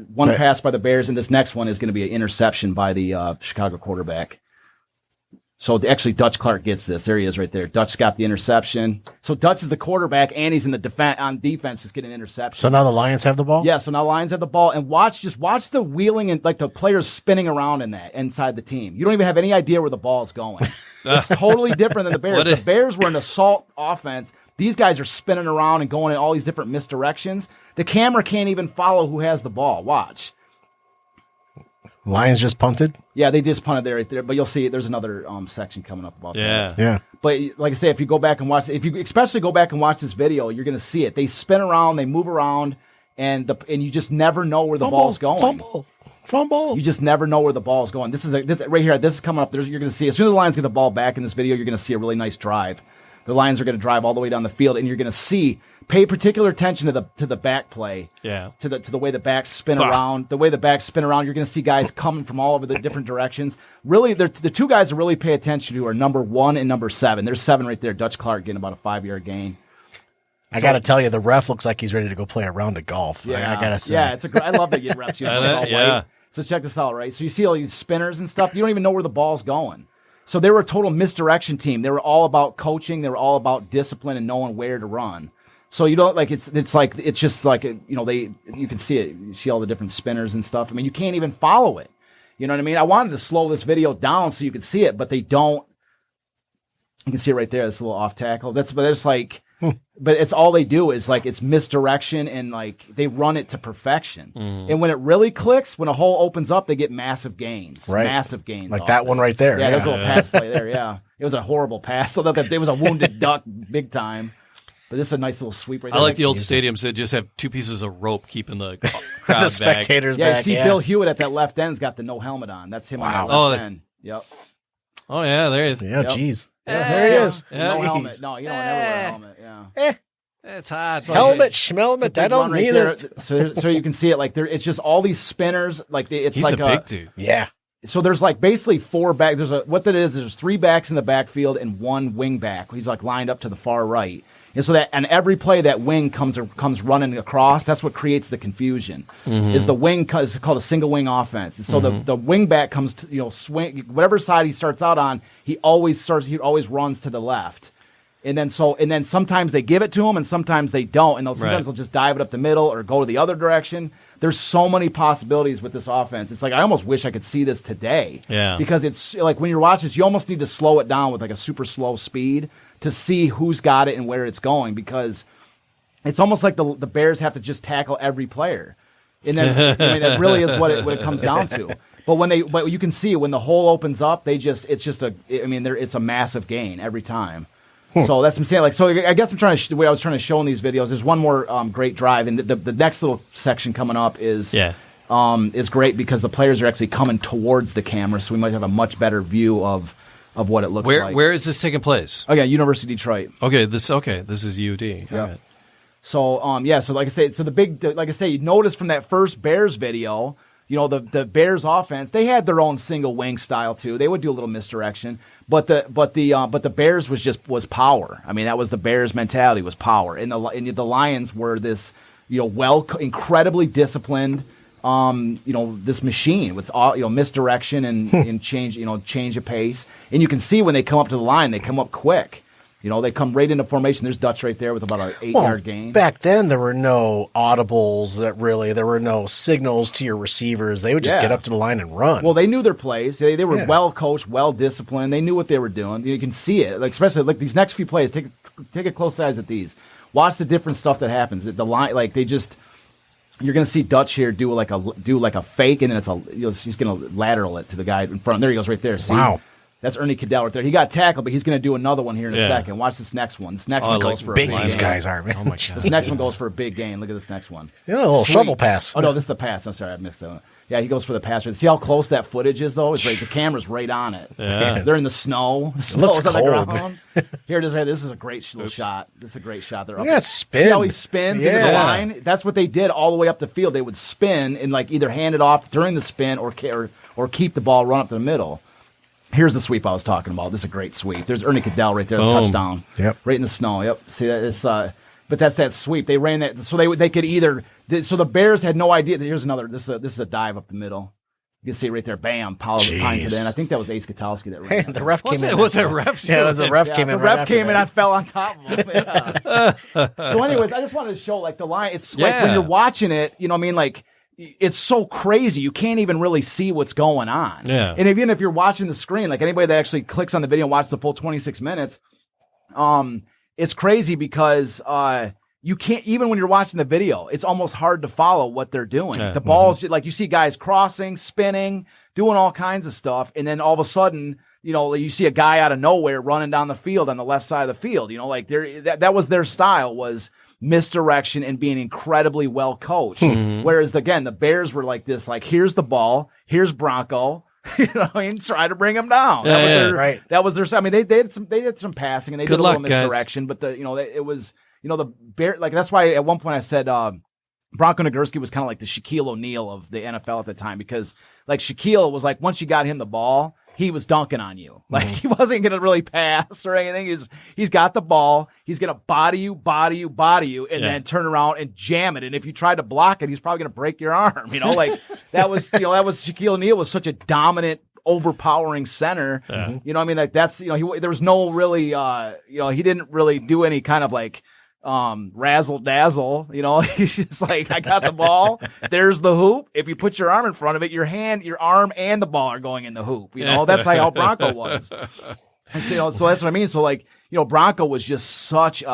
one pass by the Bears, and this next one is going to be an interception by the Chicago quarterback. So actually, Dutch Clark gets this. There he is right there. Dutch got the interception. So Dutch is the quarterback, and he's in the on defense is getting an interception. So now the Lions have the ball? Yeah, so now the Lions have the ball. And watch the wheeling and like the players spinning around in that inside the team. You don't even have any idea where the ball is going. It's totally different than the Bears. The Bears were an assault offense. These guys are spinning around and going in all these different misdirections. The camera can't even follow who has the ball. Watch. Lions just punted? Yeah, they just punted there right there. But you'll see there's another section coming up about that. Yeah. But like I say, if you go back and watch, if you especially go back and watch this video, you're going to see it. They spin around, they move around, and you just never know where the ball's going. Fumble. You just never know where the ball's going. This right here. This is coming up. You're going to see as soon as the Lions get the ball back in this video, you're going to see a really nice drive. The Lions are going to drive all the way down the field, and you're going to pay particular attention to the back play. Yeah. To the way the backs spin around. The way the backs spin around, you're going to see guys coming from all over the different directions. Really, the two guys to really pay attention to are number 1 and number 7. There's 7 right there. Dutch Clark getting about a 5-yard gain. I got to tell you, the ref looks like he's ready to go play a round of golf. Yeah, I got to say. Yeah, I love that you refs. White. So check this out, right? So you see all these spinners and stuff. You don't even know where the ball's going. So they were a total misdirection team. They were all about coaching. They were all about discipline and knowing where to run. So you don't it's just like, you can see it. You see all the different spinners and stuff. I mean, you can't even follow it. You know what I mean? I wanted to slow this video down so you could see it, but they don't. You can see it right there. It's a little off tackle. But it's all they do is like it's misdirection and like they run it to perfection. And when it really clicks, when a hole opens up, they get massive gains. Right. Massive gains. Like that one right there. Yeah, there's a little pass play there. Yeah. It was a horrible pass. So that it was a wounded duck big time. But this is a nice little sweep right there. I like the old stadiums that just have 2 pieces of rope keeping the crowd the spectators back. back. You see Bill Hewitt at that left end's got the no helmet on. That's him on that left end. Yep. Oh, yeah, there he is. Yeah, jeez. Yeah, there he is. Yeah. No helmet. No, you don't never wear a helmet. Yeah. It's hot. Helmet, schmelmet. I don't need it. So you can see it like there. It's just all these spinners. Like it's He's like a big dude. Yeah. So there's like basically 4 backs. There's 3 backs in the backfield and 1 wing back. He's like lined up to the far right. And so and every play that wing comes running across. That's what creates the confusion. Is the wing is called a single wing offense. And so the wing back comes to swing whatever side he starts out on. He always runs to the left. And then sometimes they give it to him and sometimes they don't. And sometimes they'll just dive it up the middle or go to the other direction. There's so many possibilities with this offense. It's like I almost wish I could see this today. Yeah. Because it's like when you're watching this, you almost need to slow it down with like a super slow speed to see who's got it and where it's going, because it's almost like the Bears have to just tackle every player. And then that really is what it comes down to. But you can see when the hole opens up, it's a massive gain every time. So that's what I'm saying. Like, so I guess the way I was trying to show in these videos. There's one more great drive, and the next little section coming up is great because the players are actually coming towards the camera, so we might have a much better view of what it looks like. Where is this taking place? Okay, University of Detroit. Okay, this is UD. Yeah. Right. So so like I say, you notice from that first Bears video. The Bears offense, they had their own single wing style too. They would do a little misdirection, but the Bears was power. I mean, that was the Bears mentality, was power. And the Lions were this, incredibly disciplined, this machine with misdirection and change of pace. And you can see when they come up to the line, they come up quick. They come right into formation. There's Dutch right there with about an 8-yard gain. Back then, there were no audibles there were no signals to your receivers. They would just get up to the line and run. Well, they knew their plays. They were well coached, well disciplined. They knew what they were doing. You can see it, especially these next few plays. Take a close eyes at these. Watch the different stuff that happens. The line, you're going to see Dutch here do like a fake, and then he's going to lateral it to the guy in front. There he goes, right there. See? Wow. That's Ernie Cadell right there. He got tackled, but he's going to do another one here in a second. Watch this next one. This next one goes for big. A big These guys are, man. Oh my god. This next one goes for a big gain. Look at this next one. A little shovel pass. Oh no, this is the pass. I'm sorry, I missed that one. Yeah, he goes for the pass. See how close that footage is, though? It's right. The camera's right on it. Yeah. They're in the snow. The looks on the cold. ground. Here it is. Right. This is a great little shot. This is a great shot. They're up. Yeah, spin. See how he spins into the line? That's what they did all the way up the field. They would spin and either hand it off during the spin or keep the ball, run up the middle. Here's the sweep I was talking about. This is a great sweep. There's Ernie Cadell right there. Touchdown. Yep. Right in the snow. Yep. See that? It's but that's that sweep. They ran that so they could either. So the Bears had no idea. Here's another. This is a dive up the middle. You can see right there. Bam. Pines it in. I think that was Ace Katowski that ran. The ref came in. Was it ref? Yeah, it was a ref came in. The ref came in. I fell on top of him. Yeah. So, anyways, I just wanted to show the line. It's like when you're watching it. You know what I mean? It's so crazy. You can't even really see what's going on. Yeah. And even if you're watching the screen, anybody that actually clicks on the video and watches the full 26 minutes, it's crazy because you can't, even when you're watching the video, it's almost hard to follow what they're doing. The balls, you see guys crossing, spinning, doing all kinds of stuff. And then all of a sudden, you see a guy out of nowhere running down the field on the left side of the field. That was their style, was misdirection and being incredibly well coached. Whereas again, the Bears were like this, here's the ball, here's Bronko, try to bring him down. That was their. I mean, they did some passing and they did a little misdirection, but it was the Bear. That's why at one point I said Bronko Nagurski was kind of like the Shaquille O'Neal of the NFL at the time, because Shaquille was once you got him the ball, he was dunking on you. He wasn't going to really pass or anything. He's got the ball. He's going to body you, and then turn around and jam it. And if you tried to block it, he's probably going to break your arm. That was Shaquille O'Neal was such a dominant, overpowering center. Yeah. You know what I mean? That's, there was no really, he didn't really do any kind of razzle dazzle, he's just I got the ball. There's the hoop. If you put your arm in front of it, your arm and the ball are going in the hoop. That's how Bronko was. And so that's what I mean. So Bronko was just such.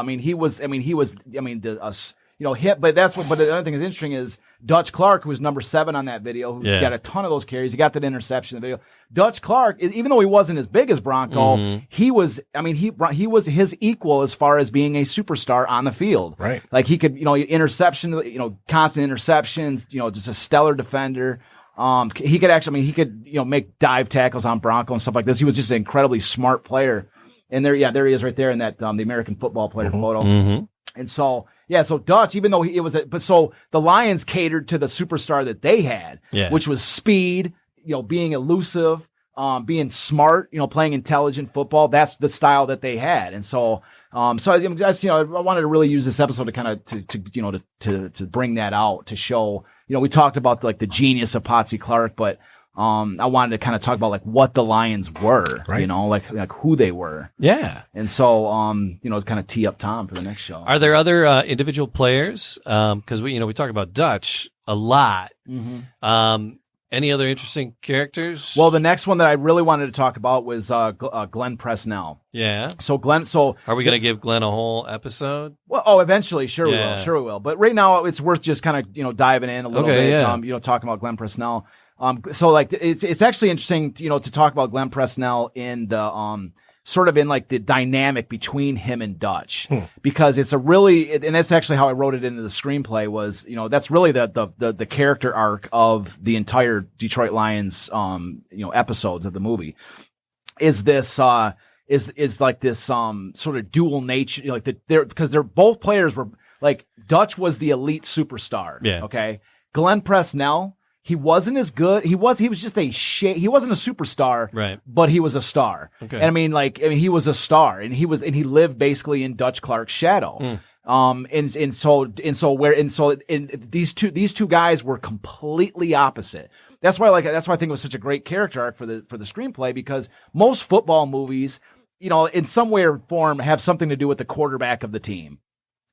Hit. But but the other thing that's interesting is Dutch Clark, who was number 7 on that video, who got a ton of those carries. He got that interception in the video. Dutch Clark, even though he wasn't as big as Bronko, he was his equal as far as being a superstar on the field. Right. He could, interception, constant interceptions, just a stellar defender. He could actually, make dive tackles on Bronko and stuff like this. He was just an incredibly smart player. And there he is right there in that, the American football player photo. And so, so Dutch, even though so the Lions catered to the superstar that they had, which was speed, being elusive, being smart, playing intelligent football. That's the style that they had. And so, I wanted to really use this episode to kind of, to bring that out, to show, we talked about the genius of Potsy Clark, but, I wanted to kind of talk about what the Lions were, right. Who they were. Yeah. And so, kind of tee up Tom for the next show. Are there other individual players? Because we talk about Dutch a lot. Any other interesting characters? Well, the next one that I really wanted to talk about was Glenn Presnell. Yeah. So Glenn. Are we going to give Glenn a whole episode? Well, eventually, sure we will. But right now, it's worth just kind of diving in a little bit. Talking about Glenn Presnell. It's actually interesting, to talk about Glenn Presnell in the sort of in the dynamic between him and Dutch, because it's and that's actually how I wrote it into the screenplay, was, that's really the character arc of the entire Detroit Lions, episodes of the movie, is this, is like this, sort of dual nature, because they're both players were Dutch was the elite superstar. Yeah. Okay. Glenn Presnell, he wasn't as good. He was just he wasn't a superstar, right? But he was a star. Okay. And he was a star, and he lived basically in Dutch Clark's shadow. These two guys were completely opposite. That's why I think it was such a great character arc for the screenplay, because most football movies, in some way or form have something to do with the quarterback of the team.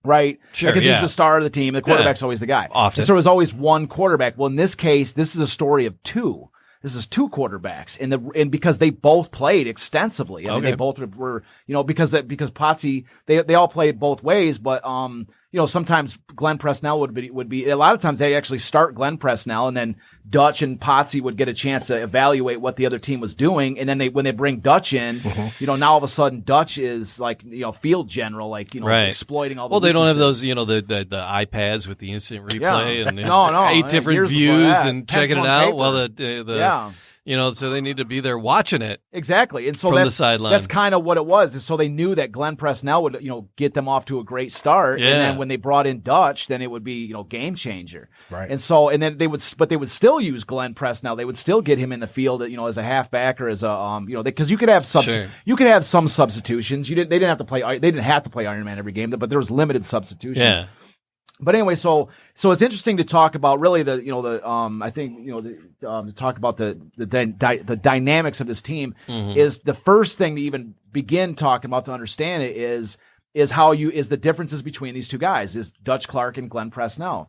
Right? Sure. Because he's the star of the team. The quarterback's always the guy. Often. So there was always one quarterback. Well, in this case, this is a story of two. This is two quarterbacks, and because they both played extensively. I mean, they both were, because Potsy, they all played both ways, but sometimes Glenn Presnell would be a lot of times they actually start Glenn Presnell, and then Dutch and Potsy would get a chance to evaluate what the other team was doing, and then when they bring Dutch in, now all of a sudden Dutch is like field general, like exploiting all the they don't have those weaknesses. the iPads with the instant replay and no, 8 different views and checking it out. Well, so they need to be there watching it. Exactly. And so from the sideline. That's kind of what it was. And so they knew that Glenn Presnell would, get them off to a great start. Yeah. And then when they brought in Dutch, then it would be, game changer. Right. And then they would still use Glenn Presnell. They would still get him in the field, as a halfback or as a, because you could have some substitutions. They didn't have to play Iron Man every game, but there was limited substitutions. Yeah. But anyway, so it's interesting to talk about really to talk about the dynamics of this team is the first thing to even begin talking about to understand it is the differences between these two guys is Dutch Clark and Glenn Presnell.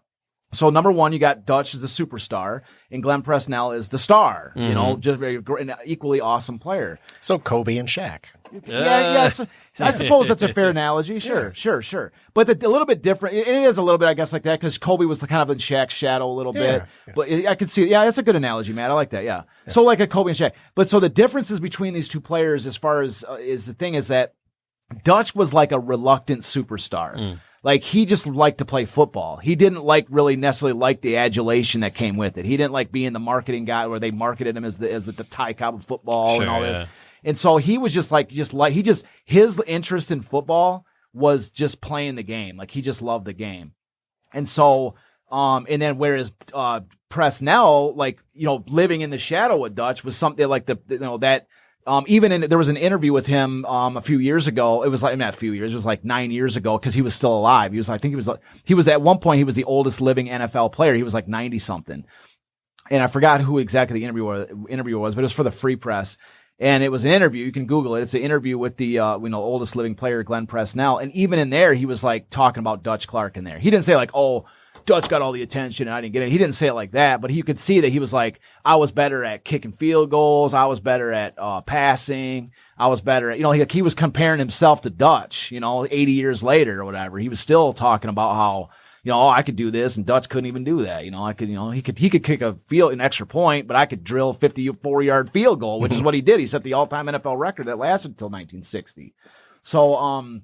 So number one, you got Dutch as a superstar and Glenn Presnell is the star, just an equally awesome player. So Kobe and Shaq. Yes. I suppose that's a fair analogy. Sure. But a little bit different. It is a little bit, I guess, like that because Kobe was kind of in Shaq's shadow a little bit. Yeah. But I could see, that's a good analogy, Matt. I like that. Yeah. So like a Kobe and Shaq. But so the differences between these two players as far as is the thing is that Dutch was like a reluctant superstar. Like he just liked to play football. He didn't really necessarily like the adulation that came with it. He didn't like being the marketing guy where they marketed him as the Ty Cobb of football and all this. And so he was his interest in football was just playing the game. Like he just loved the game. And so, and then whereas, Presnell, living in the shadow of Dutch was something like there was an interview with him, a few years ago. It was not a few years. It was like 9 years ago because he was still alive. He was at one point, he was the oldest living NFL player. He was like 90 something. And I forgot who exactly the interviewer was, but it was for the Free Press. And it was an interview. You can Google it. It's an interview with the, oldest living player, Glenn Presnell. And even in there, he was talking about Dutch Clark in there. He didn't say Dutch got all the attention and I didn't get it. He didn't say it like that, but you could see that he was I was better at kicking field goals. I was better at, passing. I was better at, he was comparing himself to Dutch, 80 years later or whatever. He was still talking about how, I could do this and Dutch couldn't even do that. I could, he could kick an extra point, but I could drill a 54-yard field goal, which is what he did. He set the all-time NFL record that lasted until 1960. So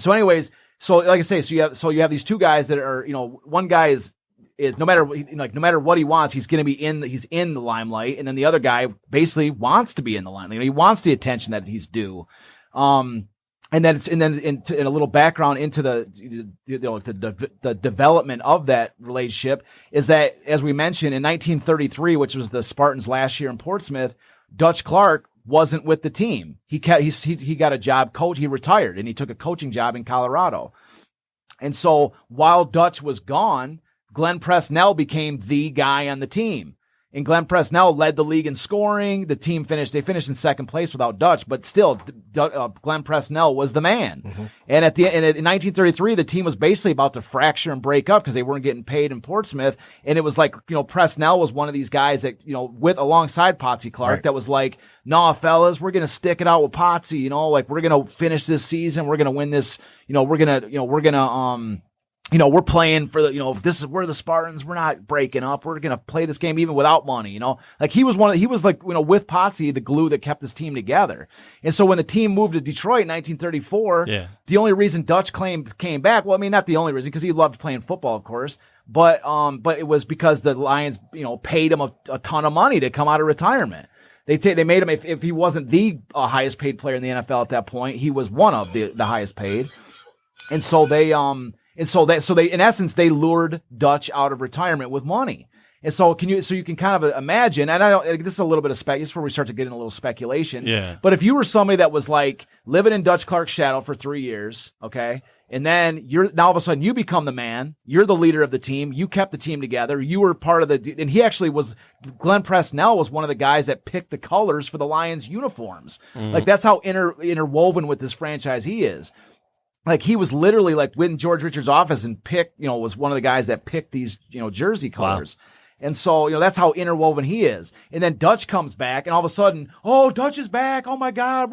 anyways, so like I say, so you have these two guys that are, one guy is no matter what he wants, he's going to be in the limelight. And then the other guy basically wants to be in the limelight. He wants the attention that he's due. And then in a little background into the development of that relationship is that, as we mentioned, in 1933, which was the Spartans' last year in Portsmouth, Dutch Clark wasn't with the team. He got a job coach. He retired and he took a coaching job in Colorado. And so while Dutch was gone, Glenn Presnell became the guy on the team. And Glenn Presnell led the league in scoring. The team finished in second place without Dutch, but still, Glenn Presnell was the man. Mm-hmm. And in 1933, the team was basically about to fracture and break up because they weren't getting paid in Portsmouth. And it was Presnell was one of these guys that, alongside Potsy Clark, right, that was nah, fellas, we're going to stick it out with Potsy, we're going to finish this season. We're going to win this, we're playing for we're the Spartans. We're not breaking up. We're going to play this game even without money, he was with Potsy, the glue that kept his team together. And so when the team moved to Detroit in 1934, the only reason Dutch came back, not the only reason, because he loved playing football, of course, but it was because the Lions, paid him a ton of money to come out of retirement. They made him, if he wasn't the highest paid player in the NFL at that point, he was one of the highest paid. And so they in essence, they lured Dutch out of retirement with money. And so you can kind of imagine, and this is a little bit of this is where we start to get in a little speculation. Yeah. But if you were somebody that was living in Dutch Clark's shadow for 3 years, okay, And then now all of a sudden you become the man. You're the leader of the team. You kept the team together. You were part of and he actually Glenn Presnell was one of the guys that picked the colors for the Lions uniforms. Like that's how interwoven with this franchise he is. Like he was literally like in George Richard's office and was one of the guys that picked these, jersey colors. Wow. And so, that's how interwoven he is. And then Dutch comes back and all of a sudden, oh, Dutch is back. Oh my God,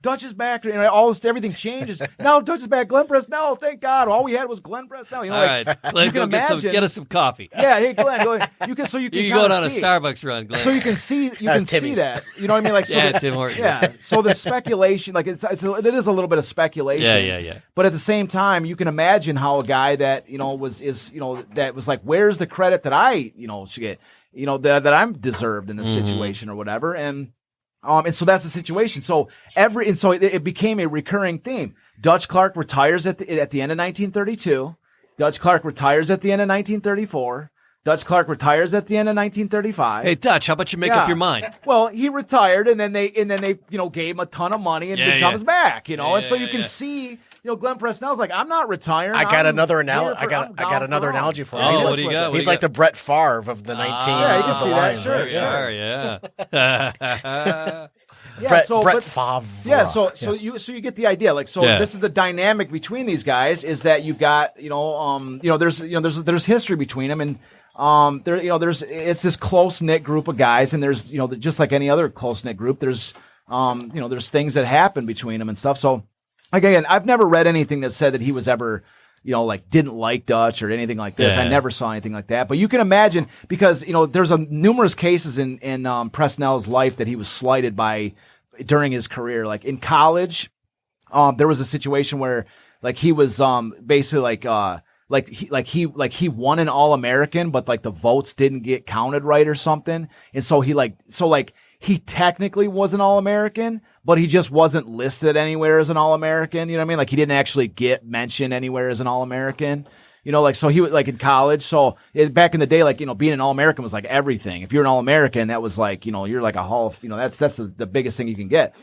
Dutch is back. And everything changes. Now Dutch is back. Glenn Presnell, thank God. All we had was Glenn Presnell. All right, Glenn, go get us some coffee. Yeah, hey Glenn, you can go down a Starbucks run, Glenn. So you can see that. You know what I mean? Like Tim Hortons. Yeah. So the speculation, like it is a little bit of speculation. Yeah. But at the same time, you can imagine how a guy that that was like, where's the credit that I should get, that I'm deserved in this situation or whatever. And so that's the situation. So it became a recurring theme. Dutch Clark retires at the end of 1932. Dutch Clark retires at the end of 1934. Dutch Clark retires at the end of 1935. Hey Dutch, how about you make up your mind? Well, he retired and then they gave him a ton of money and comes back, and so you can see, Glenn Presnell's like, I'm not retiring. I got another analogy. I got another analogy for him. Oh, what do you got? He's like the Brett Favre of the 19. Yeah, you can see that. Sure. Brett Favre. Yeah, so you get the idea. Like, this is the dynamic between these guys is that you've got, there's history between them, and it's this close knit group of guys, and there's, just like any other close knit group, there's things that happen between them and stuff. So, again, I've never read anything that said that he was ever, didn't like Dutch or anything like this. I never saw anything like that. But you can imagine, because, there's numerous cases in Presnell's life that he was slighted by during his career. Like in college, there was a situation where like he was basically he won an All-American, but like the votes didn't get counted right or something. And so he technically was an All-American, but he just wasn't listed anywhere as an All-American. You know what I mean? Like he didn't actually get mentioned anywhere as an All-American. So he was like in college. So back in the day, like, being an All-American was like everything. If you're an All-American, that was like, you're like a Hall of, that's the biggest thing you can get.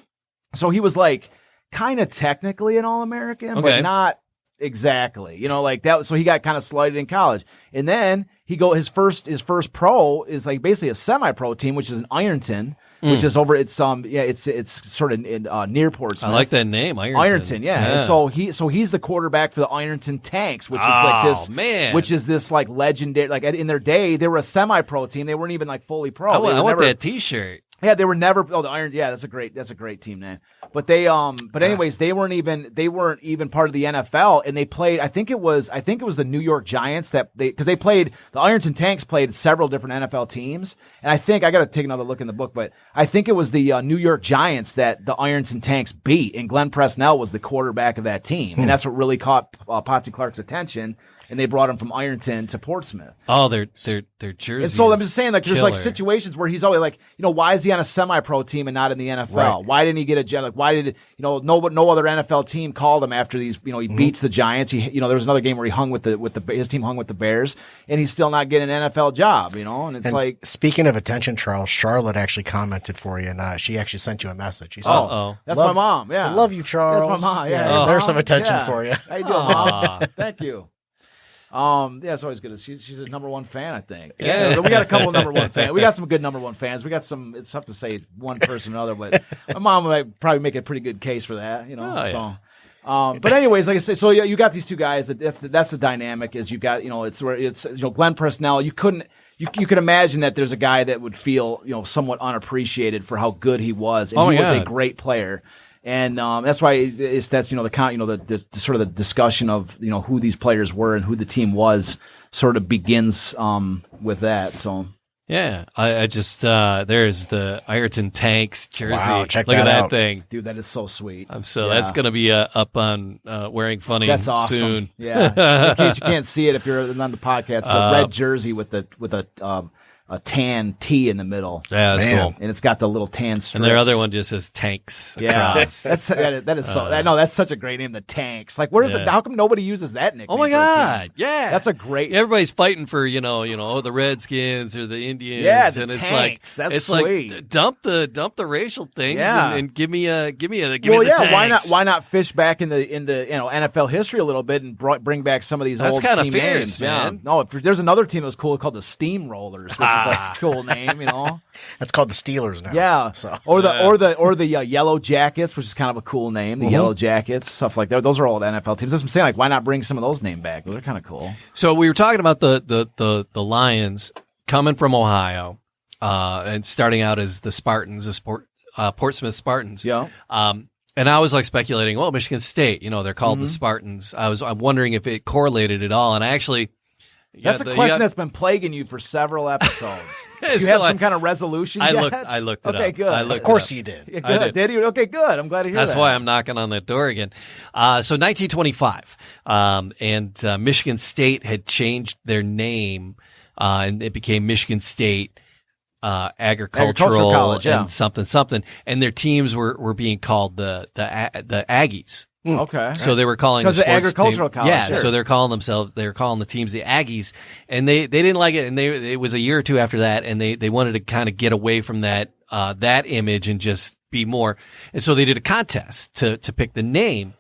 So he was like kind of technically an All-American, but not exactly, like that. So he got kind of slighted in college. And then his first pro is like basically a semi-pro team, which is in Ironton. Which is over? It's sort of in near Portsmouth. I like that name, Ironton. Yeah. And so he's the quarterback for the Ironton Tanks, which is like this, which is this like legendary. Like in their day, they were a semi-pro team. They weren't even like fully pro. I want that T-shirt. Yeah, they were never. Oh, the Iron. Yeah, that's a great team name. But they, anyways, they weren't even part of the NFL, and they played. I think it was the New York Giants because they played. The Ironton Tanks played several different NFL teams, and I think I got to take another look in the book, but I think it was the New York Giants that the Ironton Tanks beat, and Glenn Presnell was the quarterback of that team, and that's what really caught Potsy Clark's attention. And they brought him from Ironton to Portsmouth. Oh, their jerseys. And so I'm just saying, like, there's like situations where he's always like, why is he on a semi-pro team and not in the NFL? Right. Why didn't he get a jet? Like, why did no other NFL team called him after these? He beats the Giants. There was another game where he hung with his team hung with the Bears, and he's still not getting an NFL job. And it's like, speaking of attention, Charles, Charlotte actually commented for you, and she actually sent you a message. She said, that's my mom. Yeah, I love you, Charles. That's my mom. Yeah, there's some attention for you. How you doing, Mom? Thank you. It's always good. She's a number one fan, I think. Yeah. We got a couple of number one fans. We got some good number one fans. We got some, it's tough to say one person or another, but my mom would probably make a pretty good case for that, But anyways, like I say, so you got these two guys that's the dynamic is you got, it's where it's, Glenn Presnell, you could imagine that there's a guy that would feel, somewhat unappreciated for how good he was. And he was a great player. And that's why the sort of the discussion of who these players were and who the team was sort of begins with that. So yeah, I just there's the Ironton Tanks jersey. Wow, check Look that at out. That thing, dude. That is so sweet. That's gonna be up on Wearing Funny. That's awesome. Soon. Yeah, in case you can't see it if you're on the podcast, it's a red jersey with a tan T in the middle. Yeah, that's cool. And it's got the little tan strips. And their other one just says Tanks. Yeah, that is so. No, that's such a great name, the Tanks. Like, where's the? How come nobody uses that nickname? Oh my God! Yeah, that's a great. Everybody's fighting for the Redskins or the Indians. Yeah, the and Tanks. That's sweet. Like dump the racial things and give me the Tanks. Why not fish back into NFL history a little bit and bring back some of these old team names, man. No, there's another team that was cool called the Steamrollers, which is like a cool name, That's called the Steelers now. Yeah. So. Or the Yellow Jackets, which is kind of a cool name. The Yellow Jackets, stuff like that. Those are old NFL teams. That's what I'm saying. Like, why not bring some of those names back? Those are kind of cool. So we were talking about the Lions coming from Ohio, and starting out as the Spartans, Portsmouth Spartans. Yeah. And I was like speculating, well, Michigan State, they're called the Spartans. I'm wondering if it correlated at all. And actually, that's a question that's been plaguing you for several episodes. Do you have some kind of resolution yet? I looked it up. Okay, good. Of course you did. Yeah, good. Did you? Okay, good. I'm glad to hear that. That's why I'm knocking on that door again. So 1925, and Michigan State had changed their name, and it became Michigan State Agricultural College, and something, and their teams were being called the Aggies. Okay. So they were calling because the agricultural team, college. Yeah. Sure. So they were calling the teams the Aggies, and they didn't like it. And it was a year or two after that, and they wanted to kind of get away from that image and just be more. And so they did a contest to pick the name,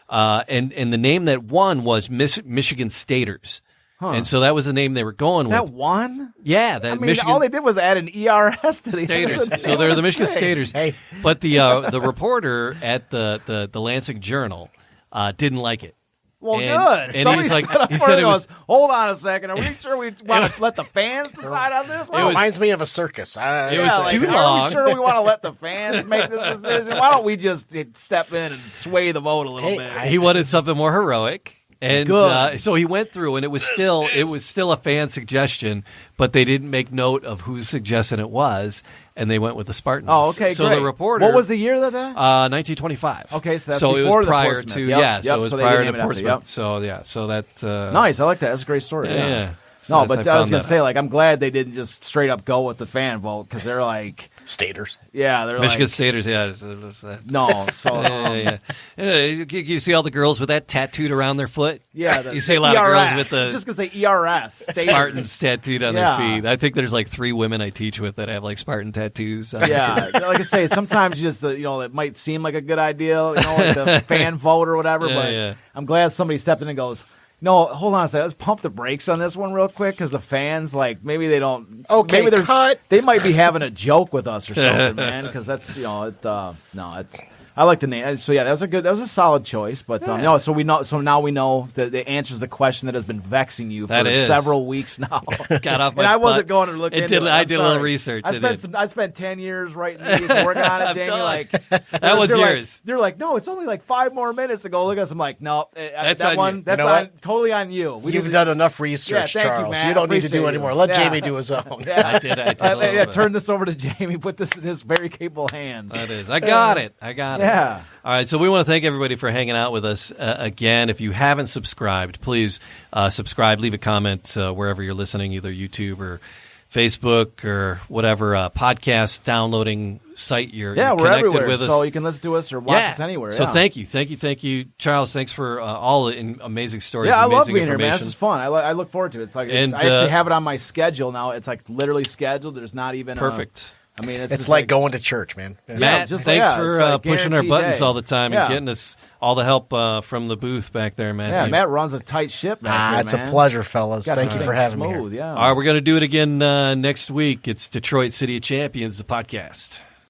and the name that won was Michigan Staters. Huh. And so that was the name they were going with. That won? Yeah. All they did was add an ERS to the Staters. So they're the Michigan Staters. Hey. But the reporter at the Lansing Journal didn't like it. Well, good. And he said it was. Hold on a second. Are we sure we want to let the fans decide on this? It reminds me of a circus. It was too long. Are we sure we want to let the fans make this decision? Why don't we just step in and sway the vote a little bit? He wanted something more heroic. And so he went through, and it was still a fan suggestion, but they didn't make note of whose suggestion it was, and they went with the Spartans. Oh, okay, so great. The reporter. What was the year that? 1925. Okay, so that's before it was prior Portsmouth. to Yep. so it was prior to Portsmouth. Yep. So that nice. I like that. That's a great story. Yeah. No, but I was going to say, I'm glad they didn't just straight up go with the fan vote because they're like Staters. Yeah, they're Michigan like Staters. Yeah. No, so yeah. You see all the girls with that tattooed around their foot. Yeah, you see a lot of girls with the just going to say ERS Spartans tattooed on their feet. I think there's like 3 women I teach with that have like Spartan tattoos. Yeah, like I say, sometimes you just it might seem like a good idea, like the fan vote or whatever. But I'm glad somebody stepped in and goes, no, hold on a second. Let's pump the brakes on this one real quick because the fans, maybe they don't. Okay, maybe they're cut. They might be having a joke with us or something, man. Because that's I like the name. So yeah, that was a solid choice. But so we know. So now we know that it answers the question that has been vexing you for several weeks now. Got off my and I butt. wasn't going to look into it. I did a little research. I spent 10 years writing these, working on it. Jamie, that was yours. They're like, no, it's only 5 more minutes to go. Look at us. I'm like, no, that's that on one. you. That's totally on you. You've done enough research, Charles. You don't need to do anymore. Let Jamie do his own. I did. Turn this over to Jamie. Put this in his very capable hands. That is. I got it. Yeah. All right, so we want to thank everybody for hanging out with us again. If you haven't subscribed, please subscribe. Leave a comment wherever you're listening, either YouTube or Facebook or whatever podcast downloading site you're we're connected everywhere, with us. So you can listen to us or watch us anywhere. So thank you, Charles. Thanks for all the amazing stories. Yeah, I amazing love being here, man. information. This is fun. I look forward to it. I actually have it on my schedule now. It's literally scheduled. There's not even perfect. It's like going to church, man. Matt, thanks for pushing our buttons all the time and getting us all the help from the booth back there, man. Yeah, Matt runs a tight ship back there, it's a pleasure, fellas. Thank you for having me here. Yeah. All right, we're going to do it again next week. It's Detroit City of Champions, the podcast.